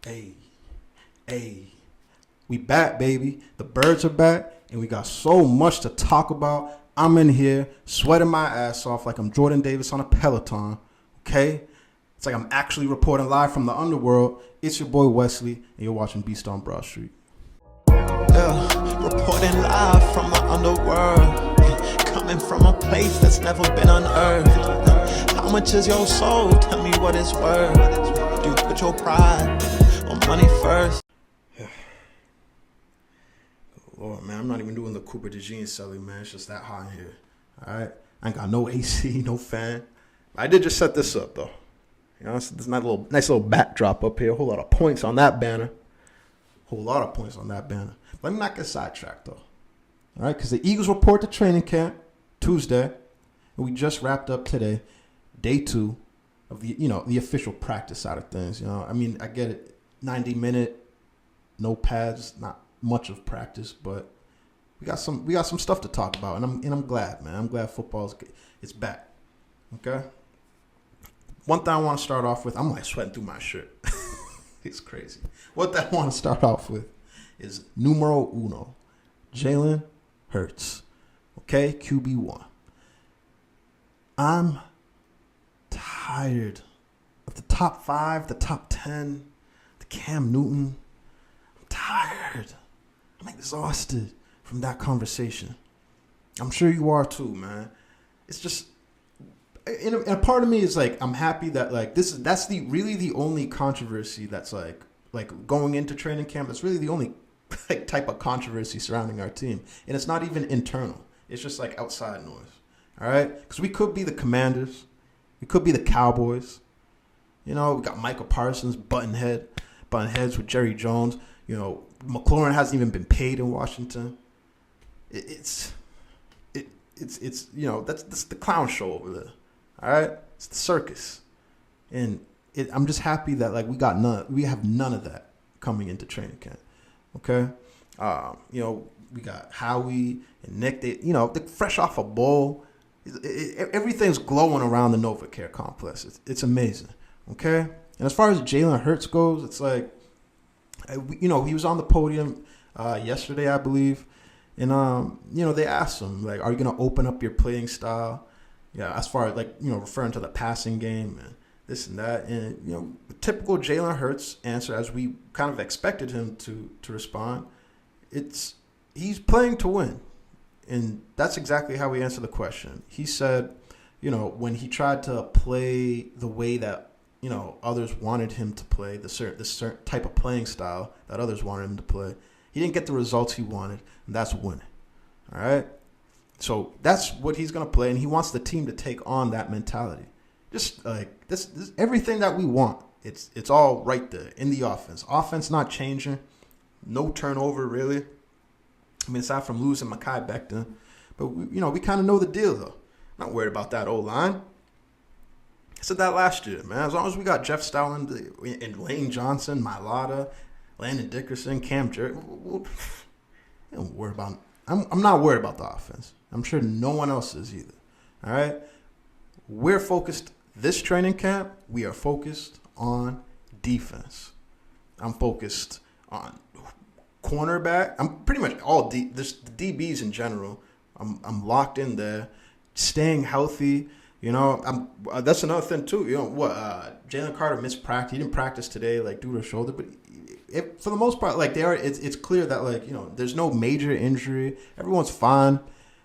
Hey, hey, we back, baby. The birds are back, and we got so much to talk about. I'm in here sweating my ass off like I'm Jordan Davis on a Peloton. Okay? It's like I'm actually reporting live from the underworld. It's your boy Wesley, and you're watching Beast on Broad Street. Yeah, reporting live from the underworld. Coming from a place that's never been unearthed. How much is your soul? Tell me what it's worth. Do you put your pride or money first? Lord, man, I'm not even doing the Cooper DeJean selling, man. It's just that hot in here. All right? I ain't got no AC, no fan. I did just set this up, though. You know, it's a nice little backdrop up here. A whole lot of points on that banner. Let me not get sidetracked, though. All right? Because the Eagles report to training camp Tuesday. And we just wrapped up today, day 2 of the official practice side of things. You know, I mean, I get it. 90-minute, no pads, not much of practice, but we got some stuff to talk about, and I'm glad, man. I'm glad football is back. Okay. One thing I want to start off with, I'm like sweating through my shirt. It's crazy. What I want to start off with is numero uno, Jalen Hurts. Okay, QB1. I'm tired of the top 5, the top 10, the Cam Newton. I'm tired. I'm exhausted from that conversation. I'm sure you are too, man. It's just, and a part of me is like, I'm happy that like that's really the only controversy that's like going into training camp. That's really the only like type of controversy surrounding our team, and it's not even internal. It's just like outside noise. All right, because we could be the Commanders, we could be the Cowboys. You know, we got Michael Parsons button heads with Jerry Jones. You know, McLaurin hasn't even been paid in Washington. It's you know, that's the clown show over there. All right, it's the circus, and I'm just happy that like we have none of that coming into training camp. Okay, you know, we got Howie and Nick. They're fresh off a bowl. Everything's glowing around the NovaCare complex. It's amazing. Okay, and as far as Jalen Hurts goes, it's like, you know, he was on the podium yesterday, I believe, and you know, they asked him like, "Are you going to open up your playing style?" Yeah, as far as like, you know, referring to the passing game and this and that, and you know, typical Jalen Hurts answer, as we kind of expected him to respond. He's playing to win, and that's exactly how he answered the question. He said, you know, when he tried to play the way that, you know, others wanted him to play, this certain type of playing style that others wanted him to play, he didn't get the results he wanted, and that's winning. All right? So that's what he's going to play, and he wants the team to take on that mentality. Just like this everything that we want, it's all right there in the offense. Offense not changing, no turnover really. I mean, aside from losing Mekhi Becton, but we kind of know the deal though. Not worried about that O-line. I said that last year, man. As long as we got Jeff Stoutland and Lane Johnson, Mailata, Landon Dickerson, Cam Jerry, don't worry about. I'm not worried about the offense. I'm sure no one else is either. All right, we're focused this training camp. We are focused on defense. I'm focused on cornerback. I'm pretty much all the DBs in general. I'm locked in there, staying healthy. You know, that's another thing too. You know what? Jalen Carter missed practice. He didn't practice today, like due to a shoulder. But for the most part, like it's clear that like, you know, there's no major injury. Everyone's fine.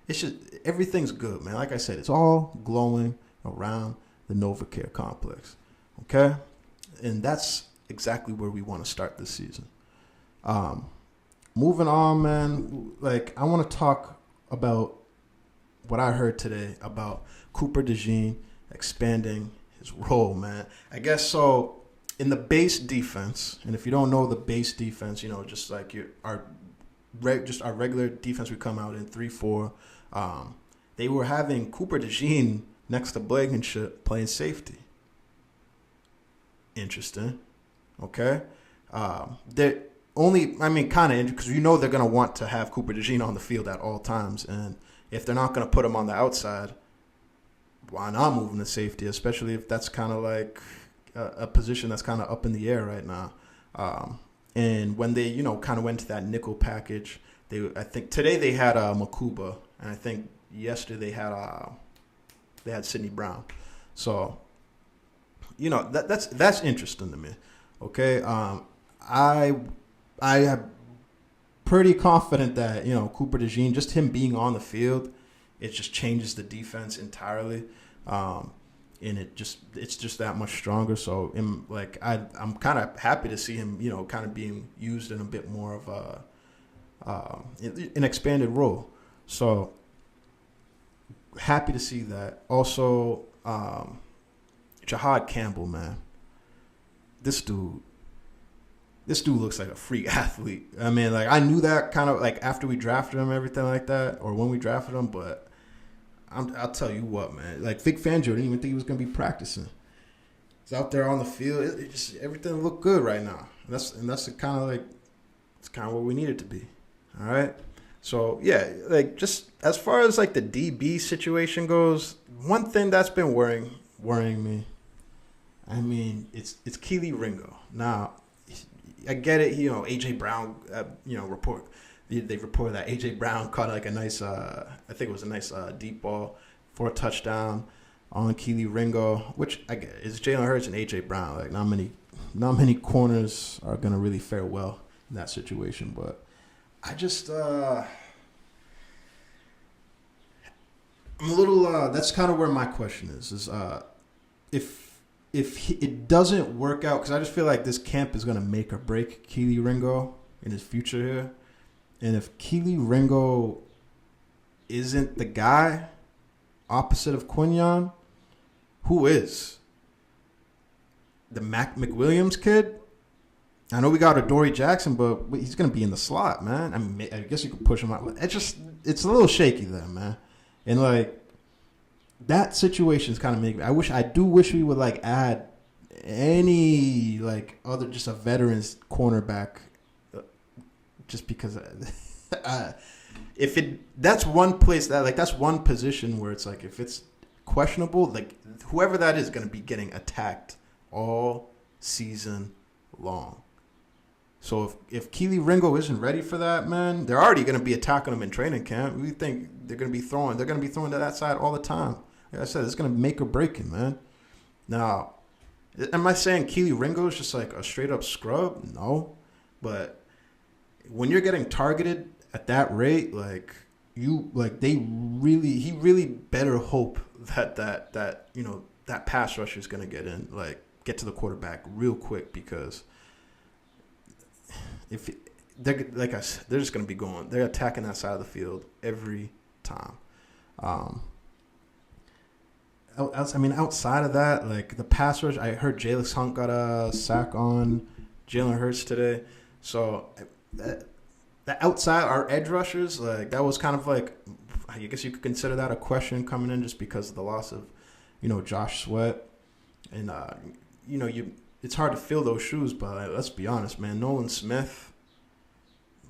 It's just everything's good, man. Like I said, it's all glowing around the NovaCare complex. Okay, and that's exactly where we want to start this season. Moving on, man. Like I want to talk about what I heard today about Cooper DeJean expanding his role, man. I guess so in the base defense, and if you don't know the base defense, you know, just like our regular defense we come out in 3-4, they were having Cooper DeJean next to Blankenship playing safety. Interesting. Okay. They're only, I mean, kind of, because you know they're going to want to have Cooper DeJean on the field at all times, and if they're not going to put him on the outside, why not move him to safety, especially if that's kind of like a position that's kind of up in the air right now. And when they, kind of went to that nickel package, I think today they had Makuba, and I think yesterday they had Sidney Brown. So, that's interesting to me. Okay, I am pretty confident that Cooper DeJean, just him being on the field, it just changes the defense entirely, and it's just that much stronger. So I'm kind of happy to see him kind of being used in a bit more of an expanded role. So happy to see that. Also, Jahad Campbell, man, this dude looks like a freak athlete. I mean, I knew that kind of after we drafted him, everything like that, or when we drafted him. But I'll tell you what, man. Vic Fangio didn't even think he was going to be practicing. He's out there on the field. It just everything looked good right now. And that's kind of it's kind of what we need it to be. All right. So yeah, just as far as the DB situation goes, one thing that's been worrying me. I mean, it's Kelee Ringo. Now, I get it. AJ Brown. They reported that AJ Brown caught a nice. I think it was a nice deep ball for a touchdown on Kelee Ringo, which I get. It's Jalen Hurts and AJ Brown. Not many corners are gonna really fare well in that situation. But I just I'm a little. That's kind of where my question is if it doesn't work out, because I just feel like this camp is going to make or break Kelee Ringo in his future here. And if Kelee Ringo isn't the guy opposite of Quinyon, who is? The Mac McWilliams kid? I know we got Adoree Jackson, but he's going to be in the slot, man. I mean, I guess you could push him out. It's a little shaky there, man. And that situation's kind of making me. I do wish we would add any other, just a veterans cornerback, just because that's one place that's one position where it's if it's questionable, whoever that is going to be getting attacked all season long. So if Kelee Ringo isn't ready for that, man, they're already going to be attacking him in training camp. We think they're going to be throwing to that side all the time. Like I said, it's going to make or break him, man. Now, am I saying Kelee Ringo is just a straight up scrub? No. But when you're getting targeted at that rate, he really better hope that pass rusher is going to get in, get to the quarterback real quick, because if they're they're just going to be they're attacking that side of the field every time. Outside of that, the pass rush, I heard Jalix Hunt got a sack on Jalen Hurts today. So the outside, our edge rushers, that was kind of I guess you could consider that a question coming in, just because of the loss of, Josh Sweat. And, it's hard to fill those shoes, but let's be honest, man. Nolan Smith,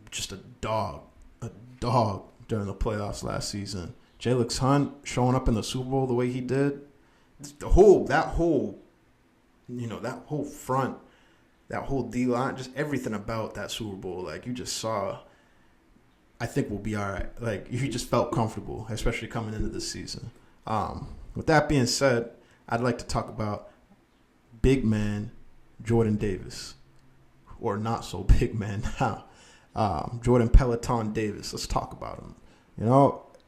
just a dog during the playoffs last season. Jalix Hunt showing up in the Super Bowl the way he did, that whole front, that whole D line, just everything about that Super Bowl, you just saw, I think we'll be all right. You just felt comfortable, especially coming into this season. With that being said, I'd like to talk about big man Jordan Davis, or not so big man now, Jordan Peloton Davis. Let's talk about him.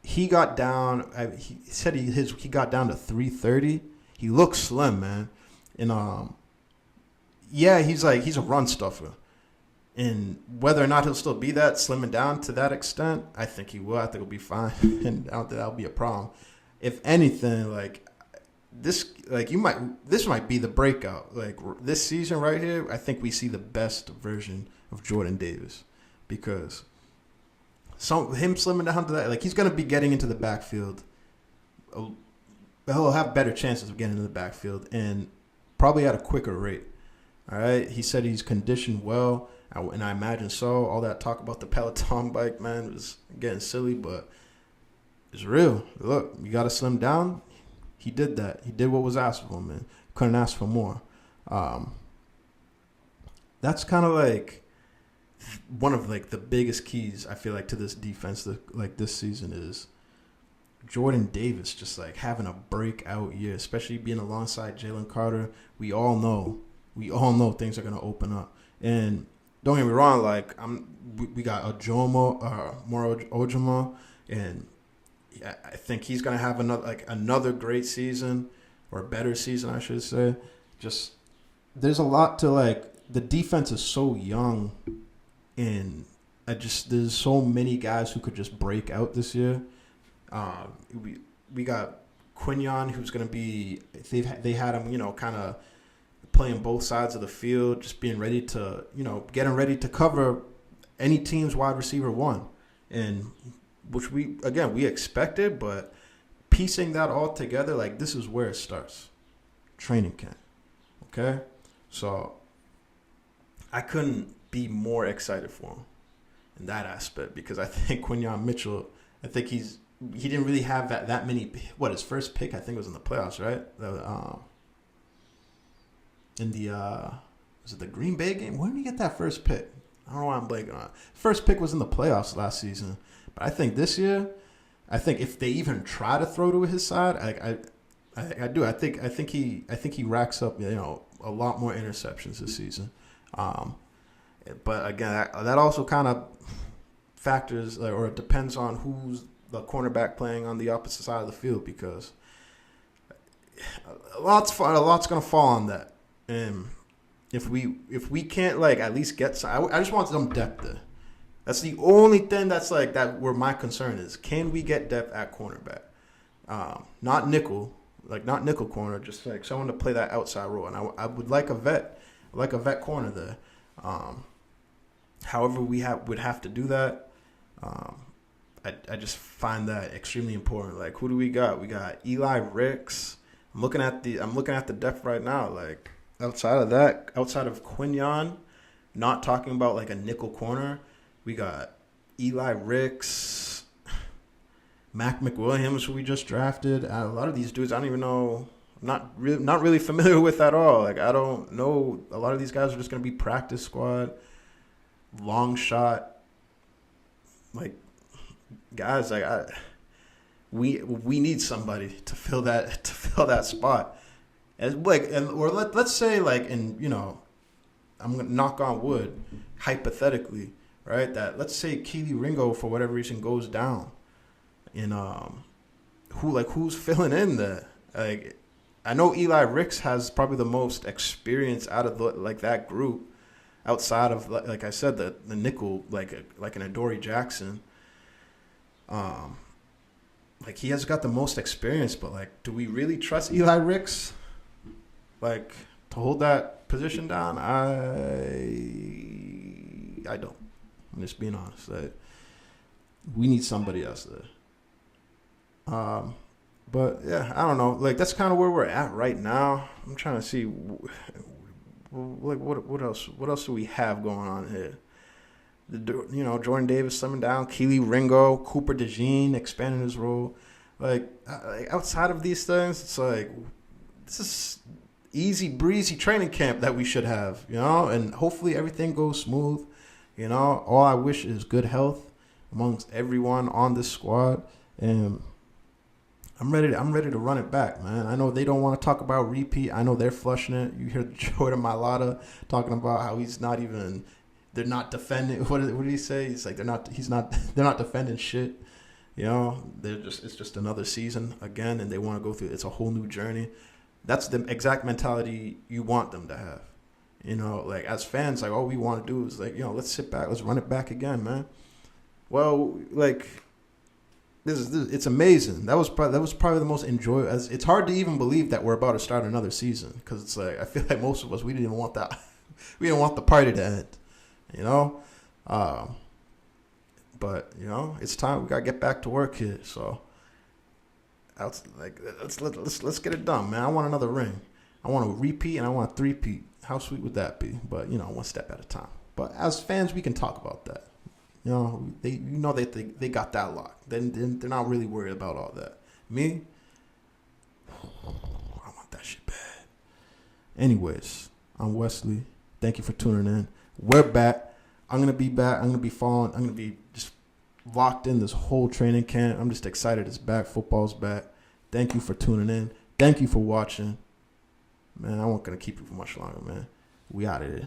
He got down. He said he got down to 330. He looks slim, man. And he's a run stuffer. And whether or not he'll still be that, slimming down to that extent, I think he will. I think he'll be fine, and I don't think that'll be a problem. If anything, this might be the breakout. This season right here, I think we see the best version of Jordan Davis, because him slimming down to that, he's going to be getting into the backfield. He'll have better chances of getting into the backfield, and probably at a quicker rate. All right. He said he's conditioned well, and I imagine so. All that talk about the Peloton bike, man, was getting silly, but it's real. Look, you got to slim down. He did that. He did what was asked of him, man. Couldn't ask for more. That that's kind of like one of like the biggest keys I feel like to this defense like this season is Jordan Davis just like having a breakout year, especially being alongside Jalen Carter. We all know things are gonna open up. And don't get me wrong, like we got Moro Ojama, and I think he's gonna have another great season, or a better season, I should say. Just there's a lot to like. The defense is so young, and there's so many guys who could just break out this year. We got Quinyon, who's gonna be they had him kind of playing both sides of the field, just being ready to getting ready to cover any team's wide receiver one, and which we expected, but piecing that all together, like this is where it starts, training camp. Okay, so I couldn't be more excited for him in that aspect, because I think Quinyon Mitchell, I think he didn't really have that many. His first pick I think was in the playoffs, right? In the was it the Green Bay game? When did he get that first pick? I don't know why I'm blanking on it. First pick was in the playoffs last season, but I think this year, I think if they even try to throw to his side, I do. I think he racks up a lot more interceptions this season. But again, that also kind of factors or it depends on who's the cornerback playing on the opposite side of the field, because a lot's going to fall on that. And if we can't like at least get some, I just want some depth there. That's the only thing that's like that where my concern is. Can we get depth at cornerback? Not nickel corner, just like someone to play that outside role. And I would like a vet corner there. However, would have to do that. I just find that extremely important. Like, who do we got? We got Eli Ricks. I'm looking at the depth right now. Like, outside of Quinyon, not talking about like a nickel corner, we got Eli Ricks, Mac McWilliams, who we just drafted. A lot of these dudes I don't even know. I'm not really familiar with at all. Like, I don't know. A lot of these guys are just going to be practice squad, long shot. Like, guys, like we need somebody to fill that spot. Let's say like, and I'm going to knock on wood, hypothetically, right? That let's say Kelee Ringo for whatever reason goes down, and who's filling in there? Like, I know Eli Ricks has probably the most experience out of that group, outside of like I said the nickel, like an Adoree Jackson. Like, he has got the most experience, but like, do we really trust Eli Ricks, like, to hold that position down? I don't. I'm just being honest. We need somebody else there. But yeah, I don't know. Like, that's kind of where we're at right now. I'm trying to see, like, what else do we have going on here? Jordan Davis slimming down, Kelee Ringo, Cooper DeJean expanding his role. Like outside of these things, it's like this is easy breezy training camp that we should have, and hopefully everything goes smooth. All I wish is good health amongst everyone on this squad, and I'm ready to run it back, man. I know they don't want to talk about repeat. I know they're flushing it. You hear Jordan Mailata talking about how he's not even. They're not defending. What did he say? He's like they're not defending shit. It's just another season again, and they want to go through. It's a whole new journey. That's the exact mentality you want them to have. Like, as fans, like, all we want to do is like, let's sit back, let's run it back again, man. Well, like, it's amazing. That was probably the most enjoyable. It's hard to even believe that we're about to start another season, because it's like I feel like most of us, we didn't want that. We didn't want the party to end. But it's time. We gotta get back to work here. So, let's get it done, man. I want another ring. I want a repeat, and I want a three-peat. How sweet would that be? But one step at a time. But as fans, we can talk about that. They got that locked. They're not really worried about all that. Me, I want that shit bad. Anyways, I'm Wesley. Thank you for tuning in. We're back. I'm going to be back. I'm going to be following. I'm going to be just locked in this whole training camp. I'm just excited it's back. Football's back. Thank you for tuning in. Thank you for watching. Man, I won't going to keep you for much longer, man. We out of here.